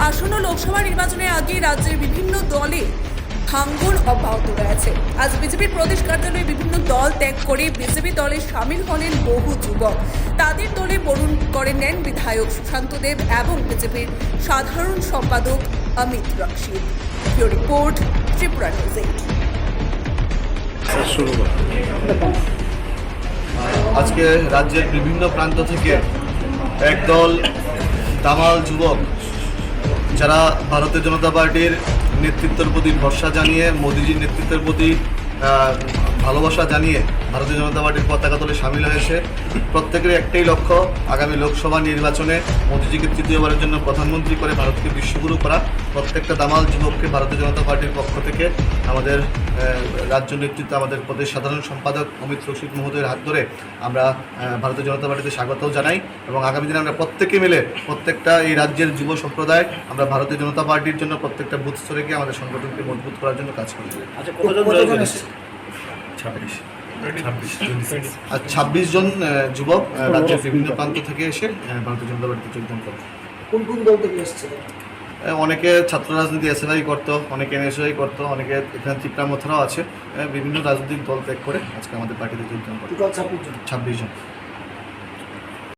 আসন্ন লোকসভা নির্বাচনের আগে রাজ্যের বিভিন্ন দলে ভাঙন অব্যাহত রয়েছে। আজ বিজেপির প্রদেশ কার্যালয়ে বিভিন্ন দল ত্যাগ করে বিজেপি দলে সামিল হলেন বহু যুবক। তাদের দলে বরণ করে নেন বিধায়ক সুশান্ত দেব এবং বিজেপির সাধারণ সম্পাদক Amit Rakshit. Bureau report, Tripura news 8। আজকে রাজ্যের বিভিন্ন প্রান্ত থেকে একদল দামাল যুবক যারা ভারতীয় জনতা পার্টির নেতৃত্বের প্রতি ভরসা জানিয়ে, মোদিজির নেতৃত্বের প্রতি ভালোবাসা জানিয়ে ভারতীয় জনতা পার্টির পতাকা তলে সামিল হয়েছে। প্রত্যেকের একটাই লক্ষ্য, আগামী লোকসভা নির্বাচনে মোদিজিকে তৃতীয়বারের জন্য প্রধানমন্ত্রী করে ভারতকে বিশ্বগুরু করা। প্রত্যেকটা দামাল যুবককে ভারতীয় জনতা পার্টির পক্ষ থেকে আমাদের রাজ্য নেতৃত্ব, আমাদের প্রদেশ সাধারণ সম্পাদক অমিত রক্ষিত মহোদয়ের হাত ধরে আমরা ভারতীয় জনতা পার্টিতে স্বাগতও জানাই এবং আগামী দিনে আমরা প্রত্যেকে মিলে প্রত্যেকটা এই রাজ্যের যুব সম্প্রদায় আমরা ভারতীয় জনতা পার্টির জন্য প্রত্যেকটা বুথ স্তরে গিয়ে আমাদের সংগঠনকে মজবুত করার জন্য কাজ করি। আর 26 জন যুবক রাজ্যের বিভিন্ন প্রান্ত থেকে এসে ভারতীয় জনতা পার্টিতে যোগদান করে। কোন কোন দল থেকে এসেছে? অনেকে ছাত্র রাজনীতি এসএফআই করতো, অনেকে এনএসআই করতো, অনেকে এখানে ত্রিপুরা মথুরাও আছে। বিভিন্ন রাজনৈতিক দল ত্যাগ করে আজকে আমাদের পার্টিতে যোগদান করে। 26 জন। 26 জন।